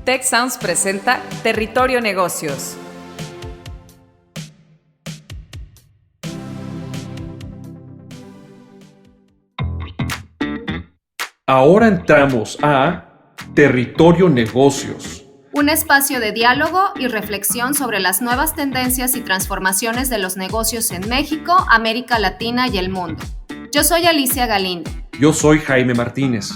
Tech Sounds presenta Territorio Negocios. Ahora entramos a Territorio Negocios. Un espacio de diálogo y reflexión sobre las nuevas tendencias y transformaciones de los negocios en México, América Latina y el mundo. Yo soy Alicia Galindo. Yo soy Jaime Martínez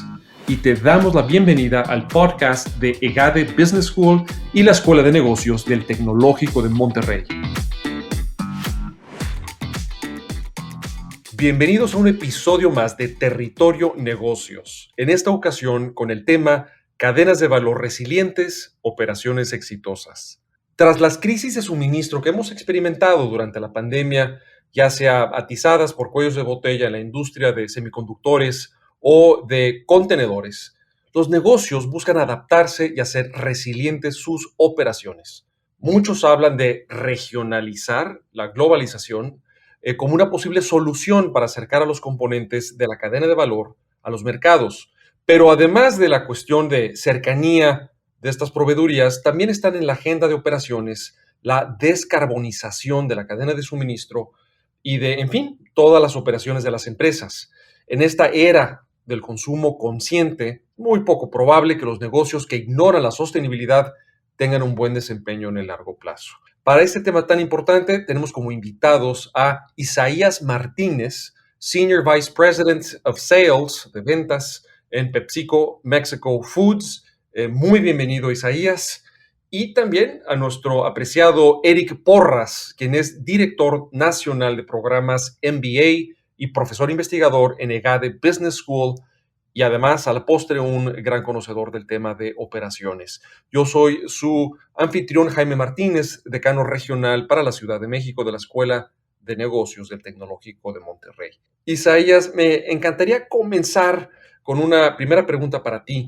y te damos la bienvenida al podcast de EGADE Business School y la Escuela de Negocios del Tecnológico de Monterrey. Bienvenidos a un episodio más de Territorio Negocios. En esta ocasión con el tema Cadenas de valor resilientes, operaciones exitosas. Tras las crisis de suministro que hemos experimentado durante la pandemia, ya sea atizadas por cuellos de botella en la industria de semiconductores o de contenedores, los negocios buscan adaptarse y hacer resilientes sus operaciones. Muchos hablan de regionalizar la globalización como una posible solución para acercar a los componentes de la cadena de valor a los mercados. Pero además de la cuestión de cercanía de estas proveedurías, también están en la agenda de operaciones la descarbonización de la cadena de suministro y de, en fin, todas las operaciones de las empresas. En esta era del consumo consciente, muy poco probable que los negocios que ignoran la sostenibilidad tengan un buen desempeño en el largo plazo. Para este tema tan importante, tenemos como invitados a Isaías Martínez, Senior Vice President of Sales, de ventas, en PepsiCo Mexico Foods. Muy bienvenido, Isaías. Y también a nuestro apreciado Eric Porras, quien es director nacional de programas MBA y profesor investigador en EGADE Business School y además a la postre un gran conocedor del tema de operaciones. Yo soy su anfitrión Jaime Martínez, decano regional para la Ciudad de México de la Escuela de Negocios del Tecnológico de Monterrey. Isaías, me encantaría comenzar con una primera pregunta para ti.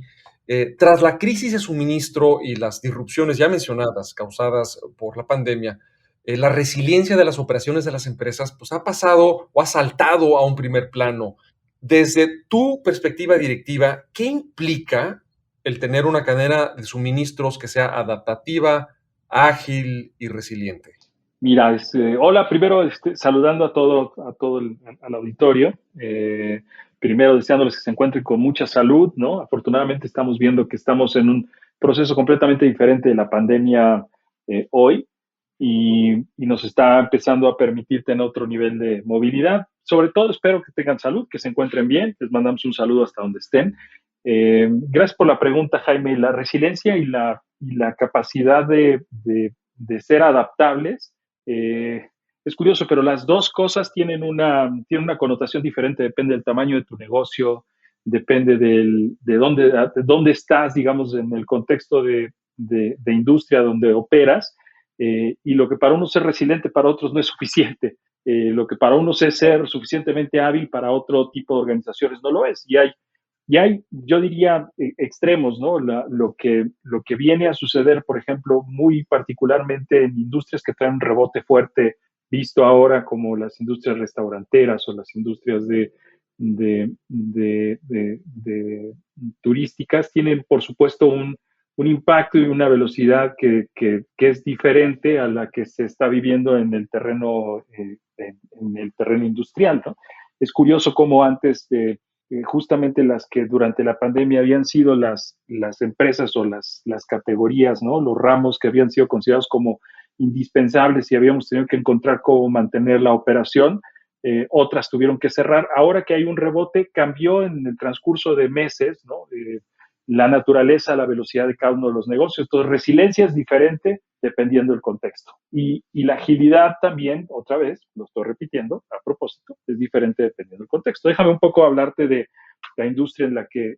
Tras la crisis de suministro y las disrupciones ya mencionadas causadas por la pandemia, la resiliencia de las operaciones de las empresas pues, ha pasado o ha saltado a un primer plano. Desde tu perspectiva directiva, ¿qué implica el tener una cadena de suministros que sea adaptativa, ágil y resiliente? Mira, hola, primero saludando al auditorio, primero deseándoles que se encuentren con mucha salud, ¿no? Afortunadamente estamos viendo que estamos en un proceso completamente diferente de la pandemia hoy y nos está empezando a permitir tener otro nivel de movilidad. Sobre todo espero que tengan salud, que se encuentren bien, les mandamos un saludo hasta donde estén. Gracias por la pregunta, Jaime. La resiliencia y la capacidad de ser adaptables. Es curioso, pero las dos cosas tienen una connotación diferente, depende del tamaño de tu negocio, depende de dónde estás, digamos, en el contexto de industria donde operas, y lo que para unos es resiliente, para otros no es suficiente. Lo que para unos es ser suficientemente hábil, para otro tipo de organizaciones no lo es. Y hay, yo diría, extremos, ¿no? Lo que viene a suceder, por ejemplo, muy particularmente en industrias que traen un rebote fuerte, visto ahora como las industrias restauranteras o las industrias de turísticas, tienen, por supuesto, un impacto y una velocidad que es diferente a la que se está viviendo en el terreno industrial, ¿no? Es curioso cómo antes de justamente las que durante la pandemia habían sido las empresas o las categorías, ¿no? Los ramos que habían sido considerados como indispensables y habíamos tenido que encontrar cómo mantener la operación, otras tuvieron que cerrar. Ahora que hay un rebote, cambió en el transcurso de meses, ¿no? La naturaleza, la velocidad de cada uno de los negocios. Entonces, resiliencia es diferente dependiendo del contexto. Y la agilidad también, otra vez, lo estoy repitiendo a propósito, es diferente dependiendo del contexto. Déjame un poco hablarte de la industria en la que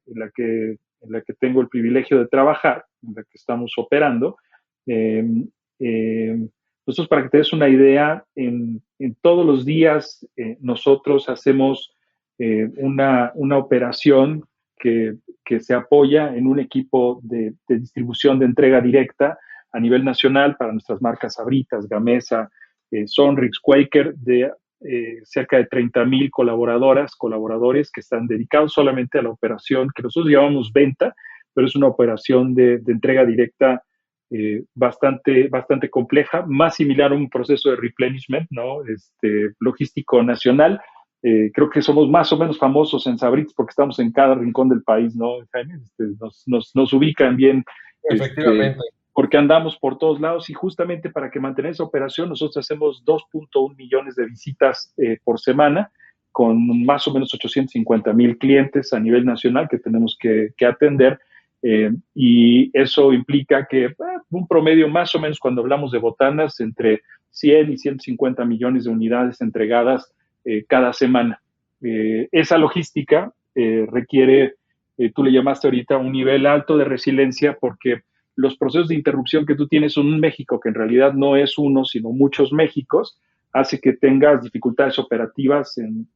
tengo el privilegio de trabajar, en la que estamos operando. Nosotros, para que te des una idea, en todos los días nosotros hacemos una operación que se apoya en un equipo de distribución de entrega directa a nivel nacional para nuestras marcas Sabritas, Gamesa, Sonrix, Quaker, de cerca de 30,000 colaboradores que están dedicados solamente a la operación que nosotros llamamos venta, pero es una operación de entrega directa bastante compleja, más similar a un proceso de replenishment, ¿no? Logístico nacional. Creo que somos más o menos famosos en Sabritas porque estamos en cada rincón del país, ¿no, Jaime? Nos ubican bien, Efectivamente. porque andamos por todos lados, y justamente para que mantener esa operación nosotros hacemos 2.1 millones de visitas por semana, con más o menos 850,000 clientes a nivel nacional que tenemos que atender. Y eso implica que un promedio más o menos, cuando hablamos de botanas, entre 100 y 150 millones de unidades entregadas cada semana. Esa logística requiere, tú le llamaste ahorita, un nivel alto de resiliencia, porque los procesos de interrupción que tú tienes en un México, que en realidad no es uno, sino muchos Méxicos, hace que tengas dificultades operativas en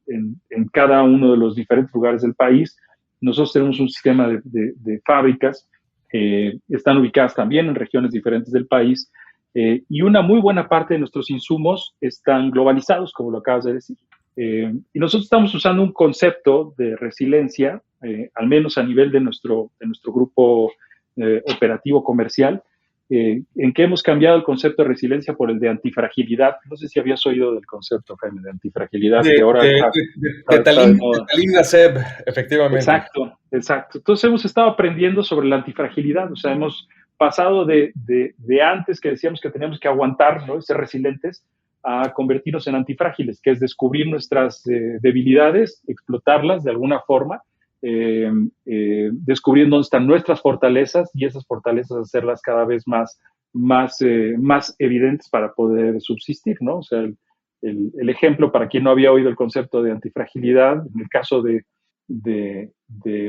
cada uno de los diferentes lugares del país. Nosotros tenemos un sistema de fábricas, están ubicadas también en regiones diferentes del país, y una muy buena parte de nuestros insumos están globalizados, como lo acabas de decir. Y nosotros estamos usando un concepto de resiliencia, al menos a nivel de nuestro grupo operativo comercial, en que hemos cambiado el concepto de resiliencia por el de antifragilidad. No sé si habías oído del concepto, Jaime, de antifragilidad, que ahora de Talim Naseb, efectivamente. Exacto. Entonces hemos estado aprendiendo sobre la antifragilidad, o sea, hemos pasado de antes, que decíamos que teníamos que aguantar, ¿no?, ser resilientes, a convertirnos en antifrágiles, que es descubrir nuestras debilidades, explotarlas de alguna forma, descubrir dónde están nuestras fortalezas, y esas fortalezas hacerlas cada vez más evidentes para poder subsistir, ¿no? O sea, el ejemplo, para quien no había oído el concepto de antifragilidad, en el caso de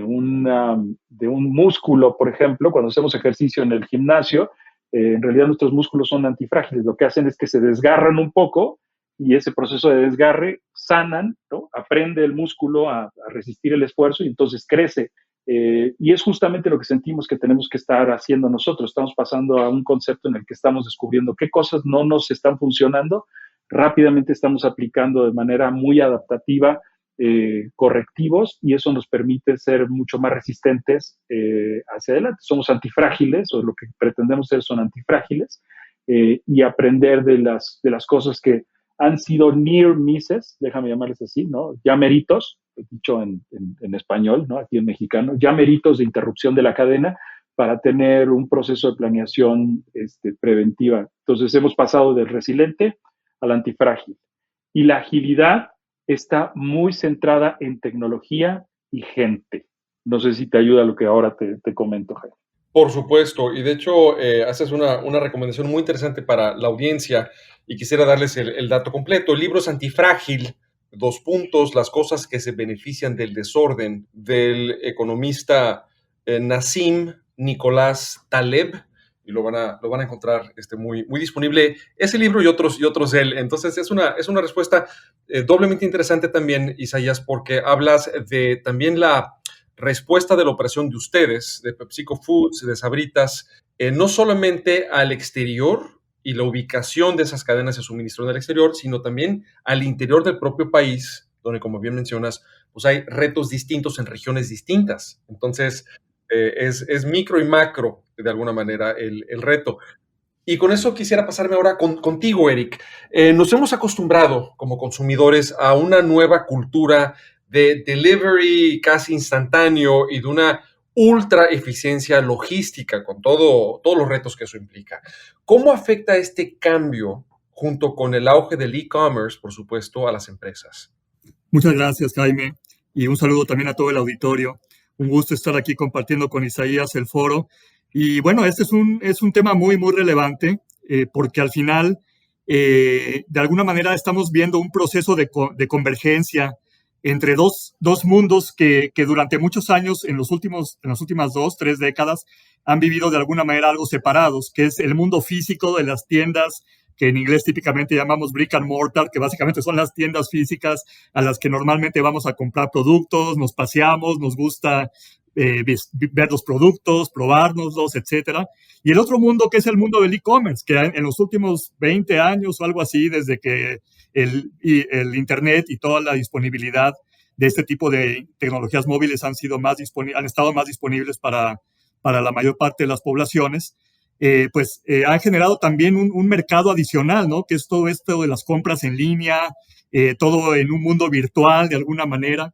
un músculo, por ejemplo, cuando hacemos ejercicio en el gimnasio, en realidad nuestros músculos son antifrágiles. Lo que hacen es que se desgarran un poco, y ese proceso de desgarre sanan, ¿no? Aprende el músculo a resistir el esfuerzo, y entonces crece. Y es justamente lo que sentimos que tenemos que estar haciendo nosotros. Estamos pasando a un concepto en el que estamos descubriendo qué cosas no nos están funcionando. Rápidamente estamos aplicando de manera muy adaptativa correctivos, y eso nos permite ser mucho más resistentes hacia adelante. Somos antifrágiles, o lo que pretendemos ser son antifrágiles, y aprender de las cosas que han sido near misses, déjame llamarles así, ¿no? Ya meritos, dicho en español, ¿no?, aquí en mexicano, ya meritos de interrupción de la cadena, para tener un proceso de planeación preventiva. Entonces hemos pasado del resiliente al antifrágil. Y la agilidad está muy centrada en tecnología y gente. No sé si te ayuda lo que ahora te comento, Jaime. Por supuesto, y de hecho haces una recomendación muy interesante para la audiencia, y quisiera darles el dato completo. El libro es Antifrágil, las cosas que se benefician del desorden, del economista Nassim Nicolás Taleb, y lo van a encontrar muy disponible, ese libro y otros de él. Entonces es una respuesta doblemente interesante también, Isaías, porque hablas de también la respuesta de la operación de ustedes, de PepsiCo Foods, de Sabritas, no solamente al exterior y la ubicación de esas cadenas de suministro en el exterior, sino también al interior del propio país, donde, como bien mencionas, pues hay retos distintos en regiones distintas. Entonces, es micro y macro, de alguna manera, el reto. Y con eso quisiera pasarme ahora contigo, Eric. Nos hemos acostumbrado como consumidores a una nueva cultura de delivery casi instantáneo y de una ultra eficiencia logística, con todos los retos que eso implica. ¿Cómo afecta este cambio, junto con el auge del e-commerce, por supuesto, a las empresas? Muchas gracias, Jaime, y un saludo también a todo el auditorio. Un gusto estar aquí compartiendo con Isaías el foro. Y bueno, este es un tema muy relevante, porque al final, de alguna manera, estamos viendo un proceso de convergencia entre dos mundos que durante muchos años, en las últimas 2-3 décadas, han vivido de alguna manera algo separados, que es el mundo físico de las tiendas, que en inglés típicamente llamamos brick and mortar, que básicamente son las tiendas físicas a las que normalmente vamos a comprar productos, nos paseamos, nos gusta ver los productos, probárnoslos, etcétera. Y el otro mundo, que es el mundo del e-commerce, que en los últimos 20 años o algo así, desde que el Internet y toda la disponibilidad de este tipo de tecnologías móviles han estado más disponibles para para la mayor parte de las poblaciones, han generado también un mercado adicional, ¿no? Que es todo esto de las compras en línea, todo en un mundo virtual de alguna manera.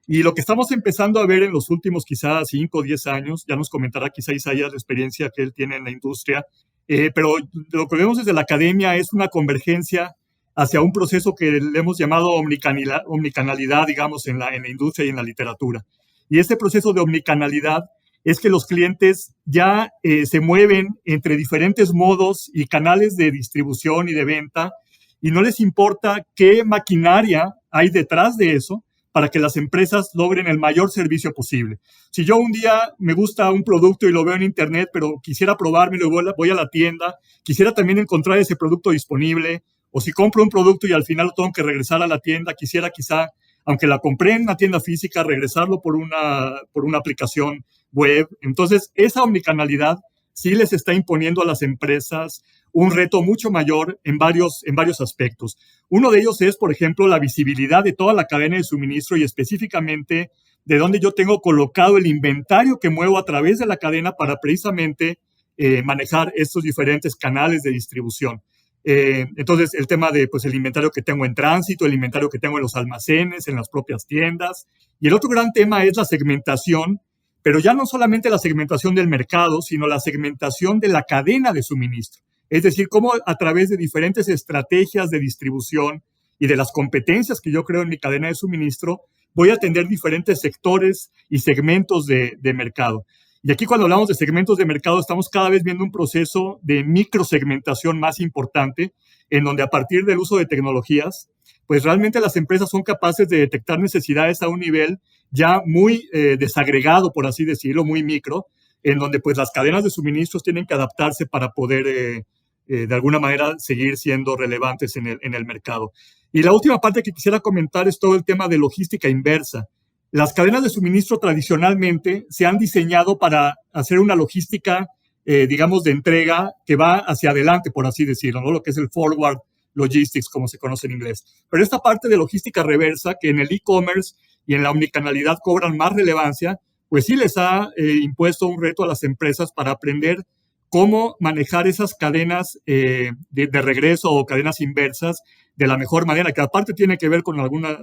Y lo que estamos empezando a ver en los últimos quizás 5 o 10 años, ya nos comentará quizá Isaías la experiencia que él tiene en la industria, pero lo que vemos desde la academia es una convergencia hacia un proceso que le hemos llamado omnicanalidad, digamos, en la industria y en la literatura. Y este proceso de omnicanalidad es que los clientes ya se mueven entre diferentes modos y canales de distribución y de venta, y no les importa qué maquinaria hay detrás de eso para que las empresas logren el mayor servicio posible. Si yo un día me gusta un producto y lo veo en internet, pero quisiera probármelo y voy a la tienda, quisiera también encontrar ese producto disponible, o si compro un producto y al final lo tengo que regresar a la tienda, quisiera quizá, aunque la compré en una tienda física, regresarlo por una aplicación web. Entonces, esa omnicanalidad sí les está imponiendo a las empresas un reto mucho mayor en varios aspectos. Uno de ellos es, por ejemplo, la visibilidad de toda la cadena de suministro y específicamente de dónde yo tengo colocado el inventario que muevo a través de la cadena para precisamente manejar estos diferentes canales de distribución. Entonces, el tema de el inventario que tengo en tránsito, el inventario que tengo en los almacenes, en las propias tiendas. Y el otro gran tema es la segmentación, pero ya no solamente la segmentación del mercado, sino la segmentación de la cadena de suministro. Es decir, cómo a través de diferentes estrategias de distribución y de las competencias que yo creo en mi cadena de suministro, voy a atender diferentes sectores y segmentos de mercado. Y aquí cuando hablamos de segmentos de mercado, estamos cada vez viendo un proceso de microsegmentación más importante, en donde a partir del uso de tecnologías, pues realmente las empresas son capaces de detectar necesidades a un nivel ya muy desagregado, por así decirlo, muy micro, en donde pues las cadenas de suministros tienen que adaptarse para poder de alguna manera seguir siendo relevantes en el mercado. Y la última parte que quisiera comentar es todo el tema de logística inversa. Las cadenas de suministro tradicionalmente se han diseñado para hacer una logística, digamos, de entrega que va hacia adelante, por así decirlo, ¿no? Lo que es el forward logistics, como se conoce en inglés. Pero esta parte de logística reversa, que en el e-commerce y en la omnicanalidad cobran más relevancia, pues sí les ha impuesto un reto a las empresas para aprender cómo manejar esas cadenas de regreso o cadenas inversas de la mejor manera, que aparte tiene que ver con algunos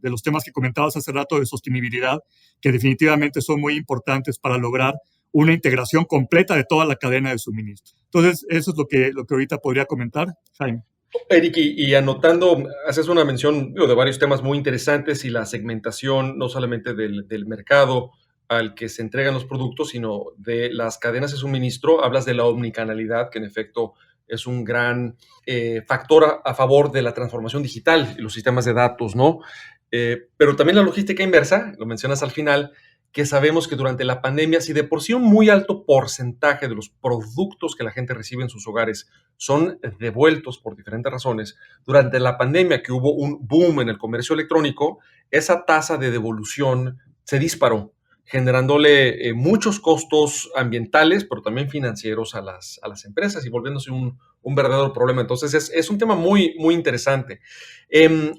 de los temas que comentabas hace rato de sostenibilidad, que definitivamente son muy importantes para lograr una integración completa de toda la cadena de suministro. Entonces, eso es lo que ahorita podría comentar, Jaime. Eric, y anotando, haces una mención de varios temas muy interesantes y la segmentación no solamente del mercado al que se entregan los productos, sino de las cadenas de suministro. Hablas de la omnicanalidad, que en efecto es un gran factor a favor de la transformación digital y los sistemas de datos, ¿no? Pero también la logística inversa, lo mencionas al final, que sabemos que durante la pandemia, si de por sí un muy alto porcentaje de los productos que la gente recibe en sus hogares son devueltos por diferentes razones, durante la pandemia que hubo un boom en el comercio electrónico, esa tasa de devolución se disparó, generándole muchos costos ambientales, pero también financieros a las empresas y volviéndose un verdadero problema. Entonces, es un tema muy, muy interesante.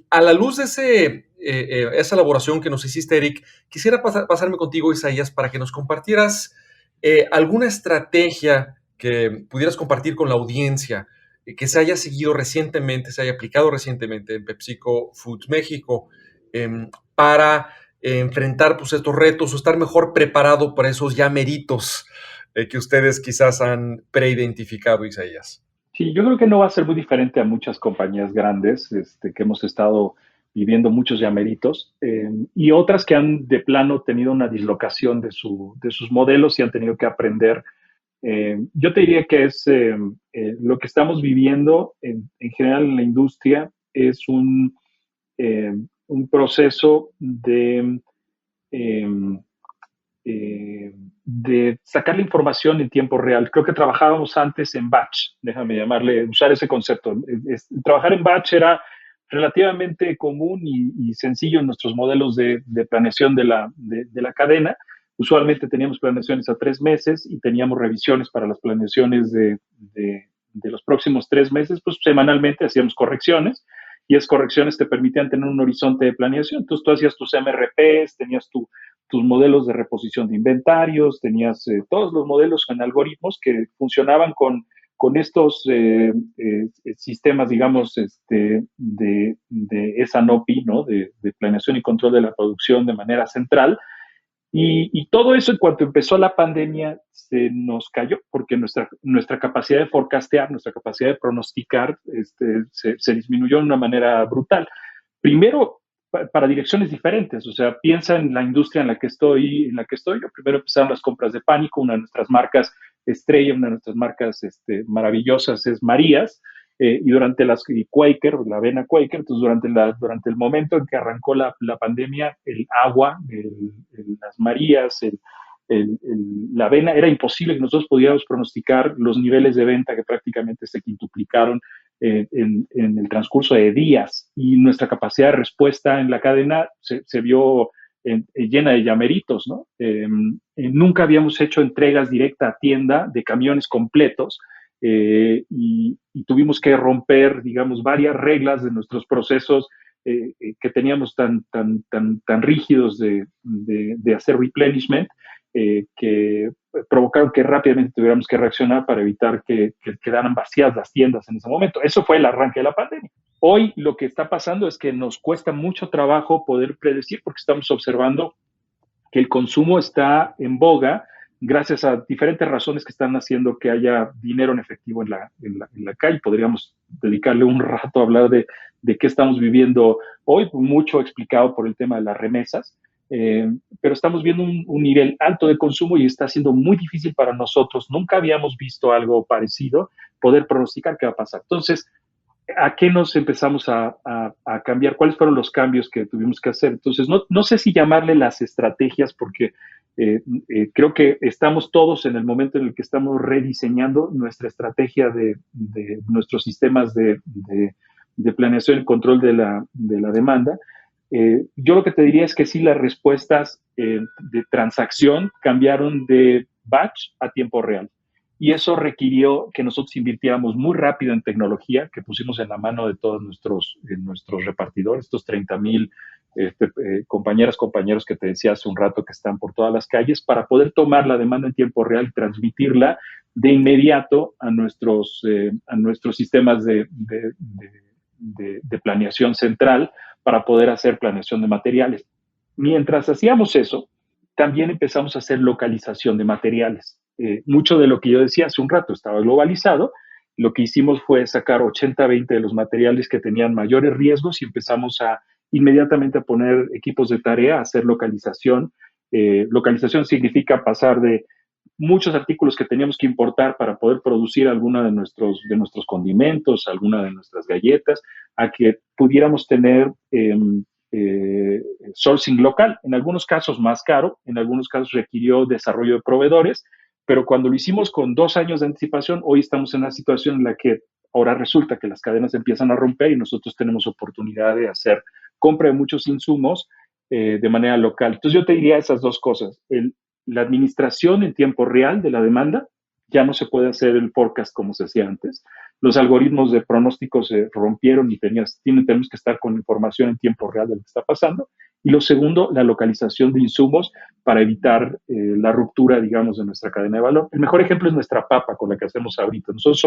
A la luz de esa elaboración que nos hiciste, Eric, quisiera pasarme contigo, Isaías, para que nos compartieras alguna estrategia que pudieras compartir con la audiencia, que se haya seguido recientemente, se haya aplicado recientemente en PepsiCo Foods México, para enfrentar pues, estos retos o estar mejor preparado para esos ya meritos que ustedes quizás han preidentificado, Isaías. Sí, yo creo que no va a ser muy diferente a muchas compañías grandes que hemos estado viviendo muchos llameritos y otras que han de plano tenido una dislocación de sus modelos y han tenido que aprender. Yo te diría que es lo que estamos viviendo en general en la industria es un proceso de sacar la información en tiempo real. Creo que trabajábamos antes en batch, déjame usar ese concepto. Trabajar en batch era relativamente común y sencillo en nuestros modelos de planeación de la cadena. Usualmente teníamos planeaciones a 3 meses y teníamos revisiones para las planeaciones de los próximos 3 meses, pues semanalmente hacíamos correcciones y esas correcciones te permitían tener un horizonte de planeación. Entonces tú hacías tus MRPs, tenías tu tus modelos de reposición de inventarios, tenías todos los modelos en algoritmos que funcionaban con estos sistemas, digamos, de SNOP, ¿no? De planeación y control de la producción de manera central. Y todo eso, en cuanto empezó la pandemia, se nos cayó, porque nuestra capacidad de forecastear, nuestra capacidad de pronosticar, se disminuyó de una manera brutal. Primero, para direcciones diferentes, o sea, piensa en la industria en la que estoy. Yo primero empezaron las compras de pánico, una de nuestras marcas estrella, una de nuestras marcas maravillosas es Marías, y durante y Quaker, la avena Quaker, entonces durante el momento en que arrancó la pandemia, el agua, las Marías, la avena, era imposible que nosotros pudiéramos pronosticar los niveles de venta que prácticamente se quintuplicaron en el transcurso de días, y nuestra capacidad de respuesta en la cadena se vio llena de llameritos, ¿no? Nunca habíamos hecho entregas directa a tienda de camiones completos, y tuvimos que romper, digamos, varias reglas de nuestros procesos que teníamos tan rígidos de hacer replenishment, que provocaron que rápidamente tuviéramos que reaccionar para evitar que quedaran vacías las tiendas en ese momento. Eso fue el arranque de la pandemia. Hoy lo que está pasando es que nos cuesta mucho trabajo poder predecir, porque estamos observando que el consumo está en boga gracias a diferentes razones que están haciendo que haya dinero en efectivo en la calle. Podríamos dedicarle un rato a hablar de qué estamos viviendo hoy, mucho explicado por el tema de las remesas, pero estamos viendo un nivel alto de consumo y está siendo muy difícil para nosotros. Nunca habíamos visto algo parecido, poder pronosticar qué va a pasar. Entonces, ¿a qué nos empezamos a cambiar? ¿Cuáles fueron los cambios que tuvimos que hacer? Entonces, no sé si llamarle las estrategias, porque creo que estamos todos en el momento en el que estamos rediseñando nuestra estrategia de nuestros sistemas de planeación y control de la demanda. Yo lo que te diría es que sí, las respuestas de transacción cambiaron de batch a tiempo real. Y eso requirió que nosotros invirtiéramos muy rápido en tecnología, que pusimos en la mano de todos nuestros repartidores, estos 30,000 compañeros que te decía hace un rato que están por todas las calles, para poder tomar la demanda en tiempo real y transmitirla de inmediato a nuestros sistemas de planeación central, para poder hacer planeación de materiales. Mientras hacíamos eso, también empezamos a hacer localización de materiales. Mucho de lo que yo decía hace un rato estaba globalizado. Lo que hicimos fue sacar 80-20 de los materiales que tenían mayores riesgos y empezamos inmediatamente a poner equipos de tarea a hacer localización. Localización significa pasar de muchos artículos que teníamos que importar para poder producir alguna de nuestros condimentos, alguna de nuestras galletas, a que pudiéramos tener sourcing local. En algunos casos más caro, en algunos casos requirió desarrollo de proveedores, pero cuando lo hicimos con 2 años de anticipación, hoy estamos en una situación en la que ahora resulta que las cadenas empiezan a romper y nosotros tenemos oportunidad de hacer compra de muchos insumos de manera local. Entonces yo te diría esas dos cosas. La administración en tiempo real de la demanda, ya no se puede hacer el forecast como se hacía antes. Los algoritmos de pronóstico se rompieron y tenemos que estar con información en tiempo real de lo que está pasando. Y lo segundo, la localización de insumos para evitar la ruptura, digamos, de nuestra cadena de valor. El mejor ejemplo es nuestra papa con la que hacemos ahorita. Nosotros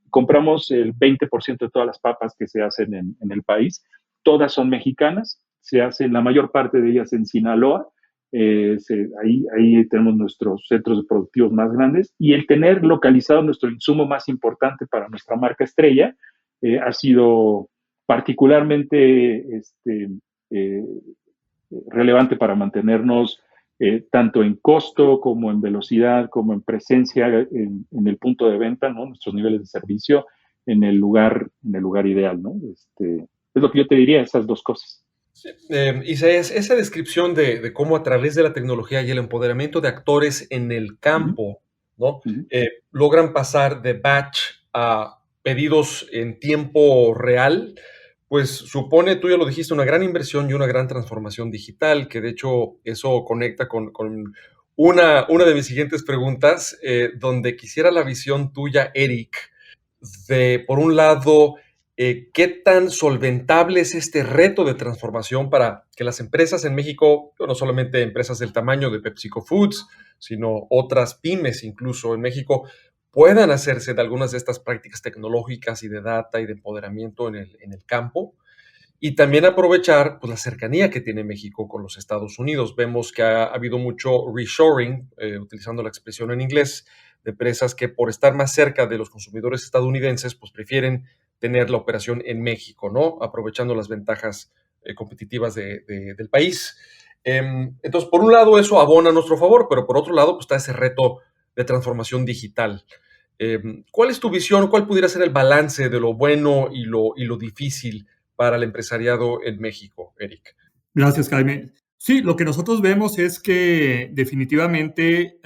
compramos el 20% de todas las papas que se hacen en el país. Todas son mexicanas, se hacen la mayor parte de ellas en Sinaloa. Ahí tenemos nuestros centros productivos más grandes, y el tener localizado nuestro insumo más importante para nuestra marca estrella ha sido particularmente relevante para mantenernos tanto en costo como en velocidad, como en presencia en el punto de venta, ¿no? Nuestros niveles de servicio en el lugar ideal, ¿no? Es lo que yo te diría, esas dos cosas. Sí. Isaías, esa descripción de cómo a través de la tecnología y el empoderamiento de actores en el campo, ¿no? Logran pasar de batch a pedidos en tiempo real, pues supone, tú ya lo dijiste, una gran inversión y una gran transformación digital, que de hecho eso conecta con una de mis siguientes preguntas, donde quisiera la visión tuya, Eric, de, por un lado, ¿Qué tan solventable es este reto de transformación para que las empresas en México, no solamente empresas del tamaño de PepsiCo Foods, sino otras pymes incluso en México, puedan hacerse de algunas de estas prácticas tecnológicas y de data y de empoderamiento en el campo? Y también aprovechar pues, la cercanía que tiene México con los Estados Unidos. Vemos que ha habido mucho reshoring, utilizando la expresión en inglés, de empresas que por estar más cerca de los consumidores estadounidenses, pues prefieren tener la operación en México, ¿no? Aprovechando las ventajas competitivas del país. Entonces, por un lado, eso abona a nuestro favor, pero por otro lado, pues está ese reto de transformación digital. ¿Cuál es tu visión? ¿Cuál pudiera ser el balance de lo bueno y lo difícil para el empresariado en México, Eric? Gracias, Jaime. Sí, lo que nosotros vemos es que definitivamente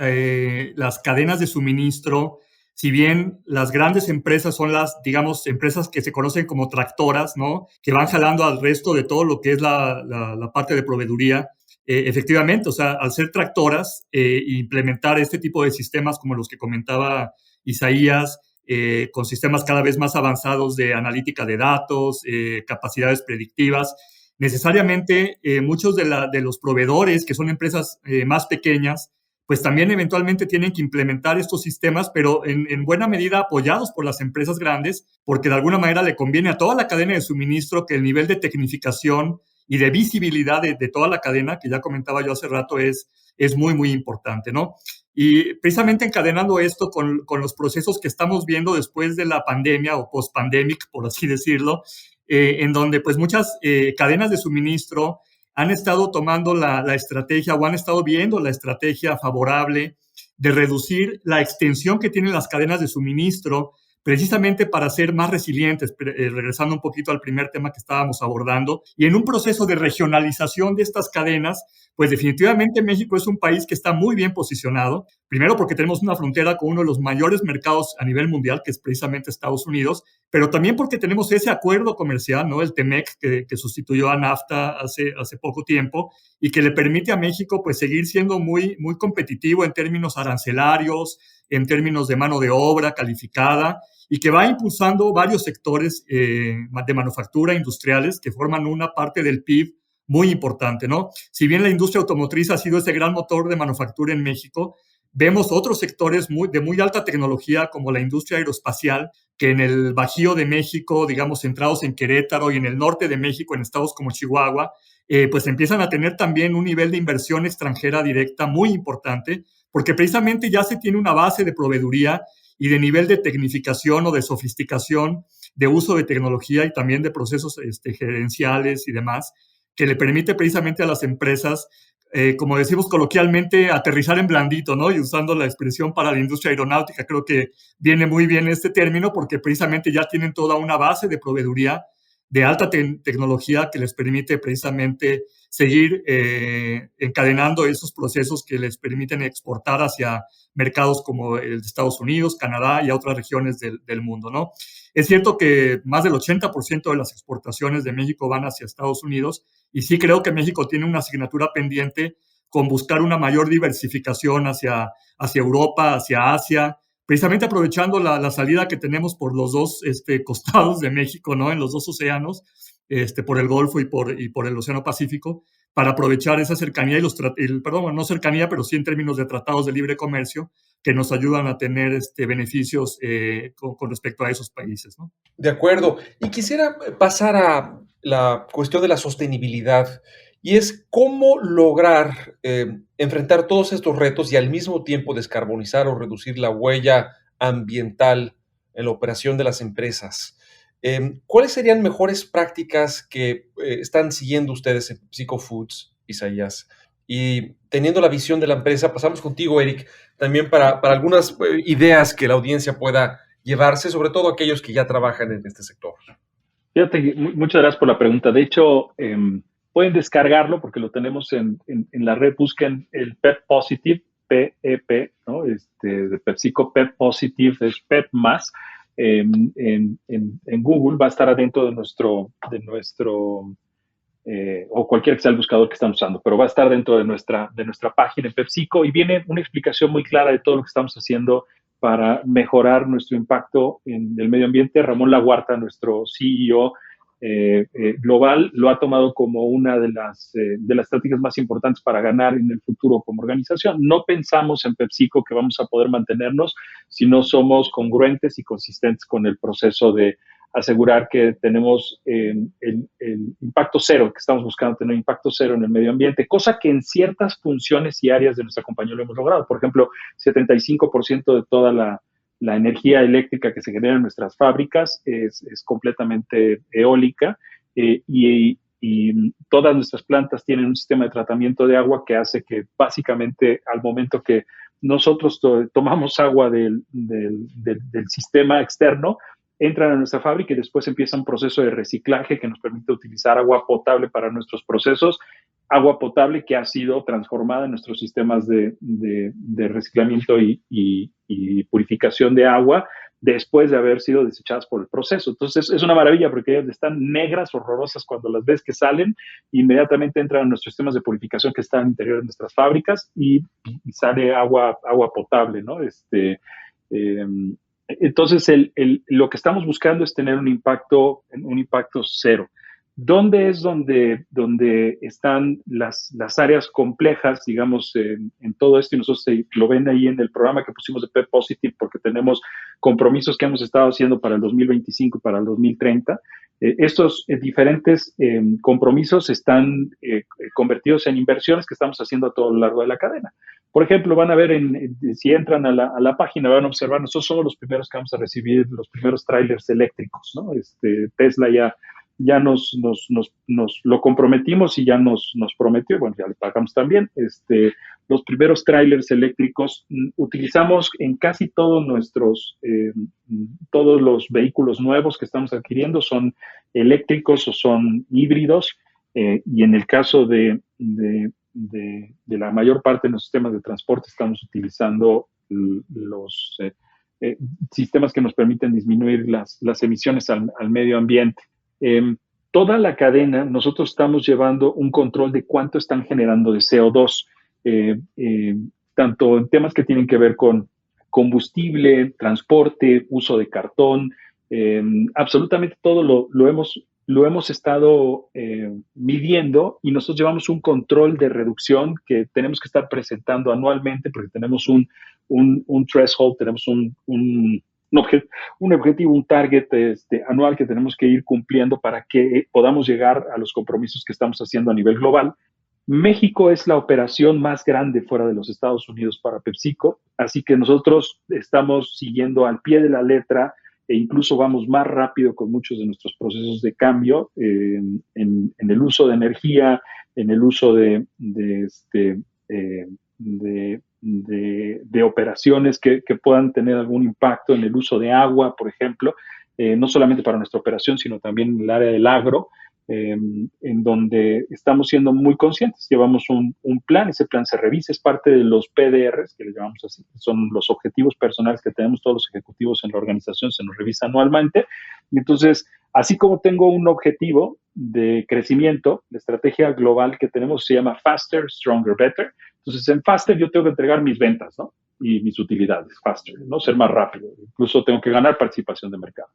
las cadenas de suministro, si bien las grandes empresas son las, digamos, empresas que se conocen como tractoras, ¿no? Que van jalando al resto de todo lo que es la parte de proveeduría. Efectivamente, o sea, al ser tractoras, implementar este tipo de sistemas como los que comentaba Isaías, con sistemas cada vez más avanzados de analítica de datos, capacidades predictivas, necesariamente muchos de los proveedores, que son empresas más pequeñas, pues también eventualmente tienen que implementar estos sistemas, pero en buena medida apoyados por las empresas grandes, porque de alguna manera le conviene a toda la cadena de suministro que el nivel de tecnificación y de visibilidad de toda la cadena, que ya comentaba yo hace rato, es muy, muy importante, ¿no? Y precisamente encadenando esto con los procesos que estamos viendo después de la pandemia o post-pandemic, por así decirlo, en donde pues muchas cadenas de suministro han estado tomando la estrategia o han estado viendo la estrategia favorable de reducir la extensión que tienen las cadenas de suministro precisamente para ser más resilientes, regresando un poquito al primer tema que estábamos abordando, y en un proceso de regionalización de estas cadenas, pues definitivamente México es un país que está muy bien posicionado, primero porque tenemos una frontera con uno de los mayores mercados a nivel mundial, que es precisamente Estados Unidos, pero también porque tenemos ese acuerdo comercial, ¿no? El TEMEC, que sustituyó a NAFTA hace poco tiempo, y que le permite a México pues seguir siendo muy, muy competitivo en términos arancelarios, en términos de mano de obra calificada, y que va impulsando varios sectores de manufactura industriales que forman una parte del PIB muy importante, ¿no? Si bien la industria automotriz ha sido ese gran motor de manufactura en México, vemos otros sectores de muy alta tecnología como la industria aeroespacial, que en el Bajío de México, digamos, centrados en Querétaro y en el norte de México, en estados como Chihuahua, pues empiezan a tener también un nivel de inversión extranjera directa muy importante, porque precisamente ya se tiene una base de proveeduría y de nivel de tecnificación o de sofisticación de uso de tecnología y también de procesos gerenciales y demás, que le permite precisamente a las empresas, como decimos coloquialmente, aterrizar en blandito, ¿no? Y usando la expresión para la industria aeronáutica, creo que viene muy bien este término porque precisamente ya tienen toda una base de proveeduría de alta tecnología que les permite precisamente seguir encadenando esos procesos que les permiten exportar hacia mercados como el de Estados Unidos, Canadá y a otras regiones del mundo, ¿no? Es cierto que más del 80% de las exportaciones de México van hacia Estados Unidos y sí creo que México tiene una asignatura pendiente con buscar una mayor diversificación hacia Europa, hacia Asia, precisamente aprovechando la salida que tenemos por los dos costados de México, ¿no? En los dos océanos, por el Golfo y por el Océano Pacífico, para aprovechar esa cercanía perdón, no cercanía, pero sí en términos de tratados de libre comercio que nos ayudan a tener beneficios con respecto a esos países, ¿no? De acuerdo. Y quisiera pasar a la cuestión de la sostenibilidad, y es cómo lograr enfrentar todos estos retos y al mismo tiempo descarbonizar o reducir la huella ambiental en la operación de las empresas. ¿Cuáles serían mejores prácticas que están siguiendo ustedes en PepsiCo Foods, Isaías? Y teniendo la visión de la empresa, pasamos contigo, Eric, también para algunas ideas que la audiencia pueda llevarse, sobre todo aquellos que ya trabajan en este sector. Fíjate, muchas gracias por la pregunta. De hecho, pueden descargarlo porque lo tenemos en la red. Busquen el PEP Positive, PEP, ¿no? De PepsiCo PEP Positive, es PEP más. En Google va a estar adentro de nuestro o cualquier que sea el buscador que estamos usando, pero va a estar dentro de nuestra página en PepsiCo y viene una explicación muy clara de todo lo que estamos haciendo para mejorar nuestro impacto en el medio ambiente. Ramón Laguarta, nuestro CEO global, lo ha tomado como una de las estrategias más importantes para ganar en el futuro como organización. No pensamos en PepsiCo que vamos a poder mantenernos si no somos congruentes y consistentes con el proceso de asegurar que tenemos el impacto cero, que estamos buscando tener impacto cero en el medio ambiente, cosa que en ciertas funciones y áreas de nuestra compañía lo hemos logrado. Por ejemplo, 75% de toda la energía eléctrica que se genera en nuestras fábricas es completamente eólica y todas nuestras plantas tienen un sistema de tratamiento de agua que hace que básicamente al momento que nosotros tomamos agua del sistema externo, entran a nuestra fábrica y después empieza un proceso de reciclaje que nos permite utilizar agua potable para nuestros procesos, agua potable que ha sido transformada en nuestros sistemas de reciclamiento y purificación de agua después de haber sido desechadas por el proceso. Entonces es una maravilla porque ellas están negras, horrorosas cuando las ves que salen, inmediatamente entran a nuestros sistemas de purificación que están al interior de nuestras fábricas y sale agua potable, ¿no? Entonces, lo que estamos buscando es tener un impacto cero. ¿Dónde es donde están las áreas complejas, digamos, en todo esto? Y nosotros lo ven ahí en el programa que pusimos de PEP Positive, porque tenemos compromisos que hemos estado haciendo para el 2025 y para el 2030. Estos diferentes compromisos están convertidos en inversiones que estamos haciendo a todo lo largo de la cadena. Por ejemplo, van a ver, si entran a la página, van a observar, nosotros somos los primeros que vamos a recibir los primeros trailers eléctricos, ¿no? Tesla ya nos lo comprometimos y ya nos prometió, bueno, ya le pagamos también, los primeros trailers eléctricos. Utilizamos en casi todos los vehículos nuevos que estamos adquiriendo son eléctricos o son híbridos, y en el caso de la mayor parte de los sistemas de transporte estamos utilizando los sistemas que nos permiten disminuir las emisiones al medio ambiente. Toda la cadena, nosotros estamos llevando un control de cuánto están generando de CO2, tanto en temas que tienen que ver con combustible, transporte, uso de cartón, absolutamente todo lo hemos estado midiendo, y nosotros llevamos un control de reducción que tenemos que estar presentando anualmente porque tenemos un threshold, tenemos un objetivo, un target anual que tenemos que ir cumpliendo para que podamos llegar a los compromisos que estamos haciendo a nivel global. México es la operación más grande fuera de los Estados Unidos para PepsiCo, así que nosotros estamos siguiendo al pie de la letra e incluso vamos más rápido con muchos de nuestros procesos de cambio en el uso de energía, en el uso de operaciones que puedan tener algún impacto, en el uso de agua, por ejemplo, no solamente para nuestra operación, sino también en el área del agro, en donde estamos siendo muy conscientes. Llevamos un plan, ese plan se revisa, es parte de los PDRs, que le llamamos así, son los objetivos personales que tenemos todos los ejecutivos en la organización, se nos revisa anualmente. Y entonces, así como tengo un objetivo de crecimiento, la estrategia global que tenemos se llama Faster, Stronger, Better. Entonces, en Faster yo tengo que entregar mis ventas, ¿no? Y mis utilidades, Faster, ¿no? Ser más rápido. Incluso tengo que ganar participación de mercado.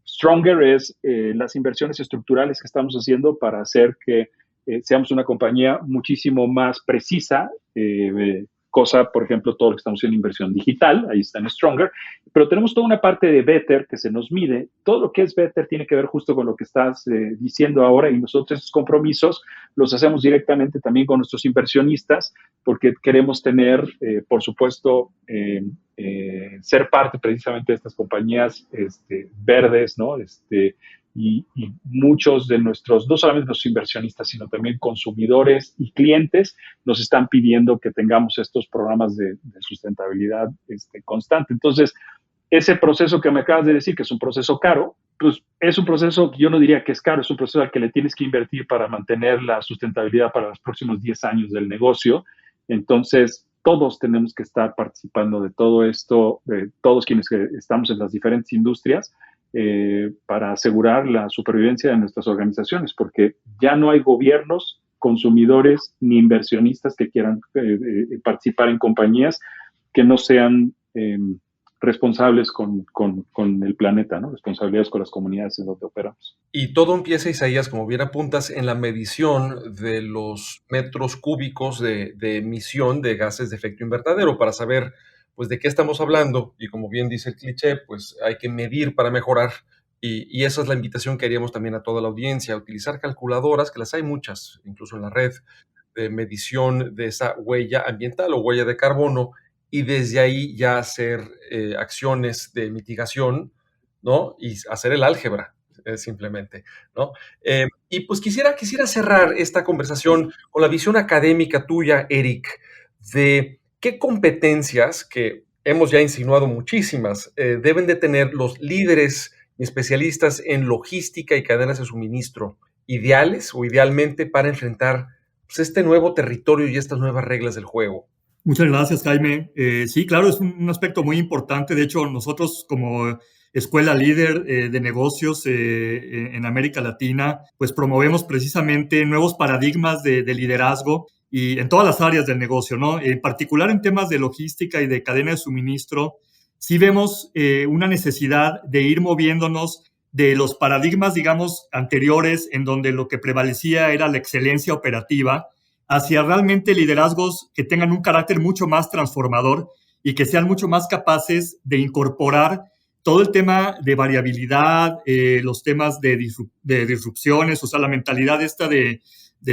Stronger es las inversiones estructurales que estamos haciendo para hacer que seamos una compañía muchísimo más precisa, cosa, por ejemplo, todo lo que estamos haciendo en inversión digital, ahí está en Stronger, pero tenemos toda una parte de Better que se nos mide. Todo lo que es Better tiene que ver justo con lo que estás diciendo ahora, y nosotros esos compromisos los hacemos directamente también con nuestros inversionistas, porque queremos tener, por supuesto, ser parte precisamente de estas compañías verdes, ¿no? Y muchos de nuestros, no solamente nuestros inversionistas, sino también consumidores y clientes nos están pidiendo que tengamos estos programas de sustentabilidad constante. Entonces, ese proceso que me acabas de decir, que es un proceso caro, pues es un proceso que yo no diría que es caro, es un proceso al que le tienes que invertir para mantener la sustentabilidad para los próximos 10 años del negocio. Entonces, todos tenemos que estar participando de todo esto, todos quienes estamos en las diferentes industrias, para asegurar la supervivencia de nuestras organizaciones, porque ya no hay gobiernos, consumidores ni inversionistas que quieran participar en compañías que no sean responsables con el planeta, ¿no? Responsabilidades con las comunidades en donde operamos. Y todo empieza, Isaías, como bien apuntas, en la medición de los metros cúbicos de emisión de gases de efecto invernadero para saber, pues, de qué estamos hablando. Y como bien dice el cliché, pues hay que medir para mejorar. Y esa es la invitación que haríamos también a toda la audiencia, a utilizar calculadoras, que las hay muchas, incluso en la red, de medición de esa huella ambiental o huella de carbono, y desde ahí ya hacer acciones de mitigación, ¿no? Y hacer el álgebra, simplemente, ¿no? Y pues quisiera cerrar esta conversación con la visión académica tuya, Eric, de qué competencias, que hemos ya insinuado muchísimas, deben de tener los líderes y especialistas en logística y cadenas de suministro ideales o idealmente para enfrentar, pues, este nuevo territorio y estas nuevas reglas del juego. Muchas gracias, Jaime. Sí, claro, es un aspecto muy importante. De hecho, nosotros como escuela líder de negocios en América Latina, pues promovemos precisamente nuevos paradigmas de liderazgo y en todas las áreas del negocio, ¿no? En particular en temas de logística y de cadena de suministro, sí vemos una necesidad de ir moviéndonos de los paradigmas, digamos, anteriores, en donde lo que prevalecía era la excelencia operativa, hacia realmente liderazgos que tengan un carácter mucho más transformador y que sean mucho más capaces de incorporar todo el tema de variabilidad, los temas de disrupciones, o sea, la mentalidad esta de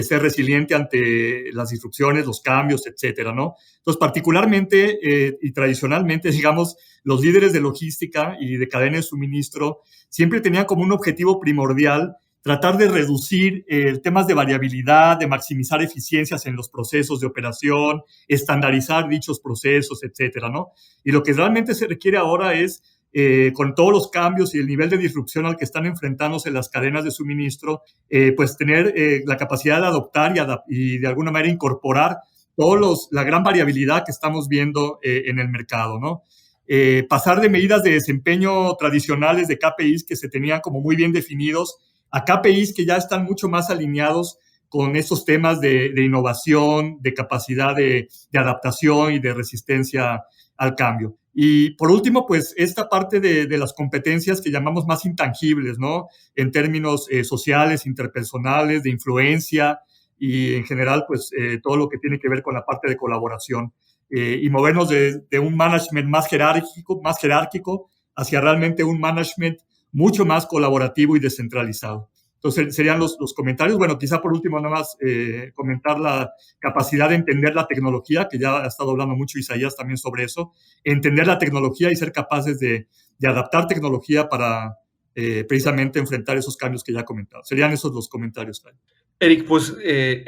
ser resiliente ante las disrupciones, los cambios, etcétera, ¿no? Entonces, particularmente y tradicionalmente, digamos, los líderes de logística y de cadena de suministro siempre tenían como un objetivo primordial tratar de reducir temas de variabilidad, de maximizar eficiencias en los procesos de operación, estandarizar dichos procesos, etcétera, ¿no? Y lo que realmente se requiere ahora es, con todos los cambios y el nivel de disrupción al que están enfrentándose las cadenas de suministro, pues tener la capacidad de adoptar y de alguna manera incorporar la gran variabilidad que estamos viendo en el mercado, ¿no? Pasar de medidas de desempeño tradicionales de KPIs que se tenían como muy bien definidos a KPIs que ya están mucho más alineados con esos temas de innovación, de capacidad de adaptación y de resistencia al cambio. Y por último, pues esta parte de las competencias que llamamos más intangibles, ¿no? En términos sociales, interpersonales, de influencia y en general, pues todo lo que tiene que ver con la parte de colaboración y movernos de un management más jerárquico hacia realmente un management mucho más colaborativo y descentralizado. Entonces, serían los comentarios. Bueno, quizá por último nada más comentar la capacidad de entender la tecnología, que ya ha estado hablando mucho Isaías también sobre eso, entender la tecnología y ser capaces de adaptar tecnología para precisamente enfrentar esos cambios que ya he comentado. Serían esos los comentarios. Eric, pues,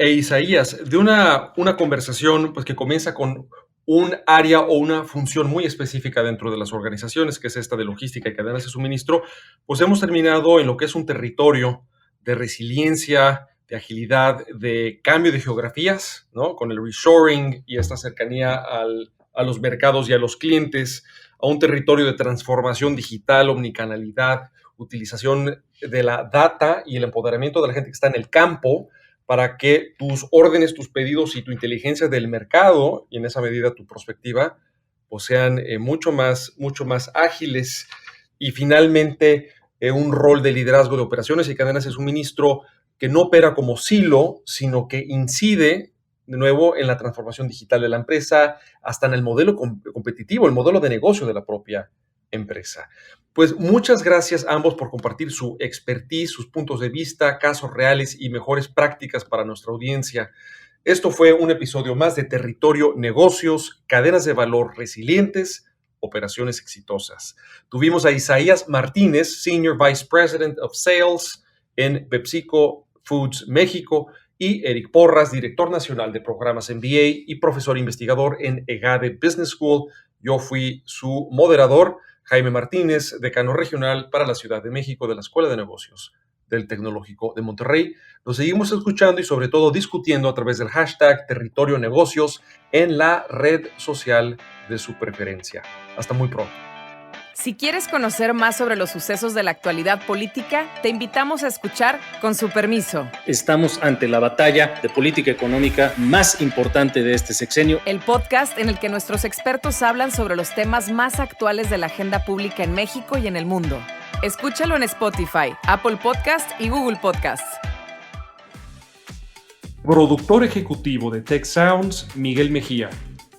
Isaías, de una conversación pues, que comienza con un área o una función muy específica dentro de las organizaciones, que es esta de logística y cadenas de suministro, pues hemos terminado en lo que es un territorio de resiliencia, de agilidad, de cambio de geografías, ¿no? Con el reshoring y esta cercanía a los mercados y a los clientes, a un territorio de transformación digital, omnicanalidad, utilización de la data y el empoderamiento de la gente que está en el campo para que tus órdenes, tus pedidos y tu inteligencia del mercado, y en esa medida tu prospectiva, pues sean mucho más ágiles. Y finalmente, un rol de liderazgo de operaciones y cadenas de suministro que no opera como silo, sino que incide de nuevo en la transformación digital de la empresa, hasta en el modelo competitivo, el modelo de negocio de la propia empresa. Pues muchas gracias a ambos por compartir su expertise, sus puntos de vista, casos reales y mejores prácticas para nuestra audiencia. Esto fue un episodio más de Territorio Negocios, cadenas de valor resilientes, operaciones exitosas. Tuvimos a Isaías Martínez, Senior Vice President of Sales en PepsiCo Foods México, y Eric Porras, Director Nacional de Programas MBA y profesor investigador en EGADE Business School. Yo fui su moderador, Jaime Martínez, decano regional para la Ciudad de México de la Escuela de Negocios del Tecnológico de Monterrey. Nos seguimos escuchando y sobre todo discutiendo a través del hashtag Territorio Negocios en la red social de su preferencia. Hasta muy pronto. Si quieres conocer más sobre los sucesos de la actualidad política, te invitamos a escuchar Con su permiso. Estamos ante la batalla de política económica más importante de este sexenio. El podcast en el que nuestros expertos hablan sobre los temas más actuales de la agenda pública en México y en el mundo. Escúchalo en Spotify, Apple Podcast y Google Podcasts. Productor ejecutivo de Tech Sounds, Miguel Mejía.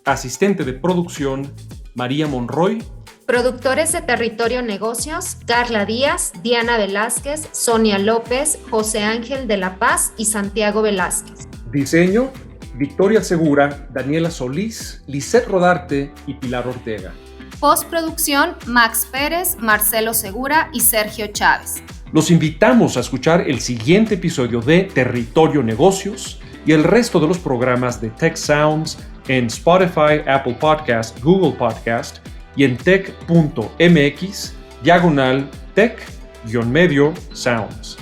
Asistente de producción, María Monroy. Productores de Territorio Negocios, Carla Díaz, Diana Velázquez, Sonia López, José Ángel de la Paz y Santiago Velázquez. Diseño, Victoria Segura, Daniela Solís, Lisette Rodarte y Pilar Ortega. Postproducción, Max Pérez, Marcelo Segura y Sergio Chávez. Los invitamos a escuchar el siguiente episodio de Territorio Negocios y el resto de los programas de Tech Sounds en Spotify, Apple Podcast, Google Podcast y en tech.mx/tech-sounds.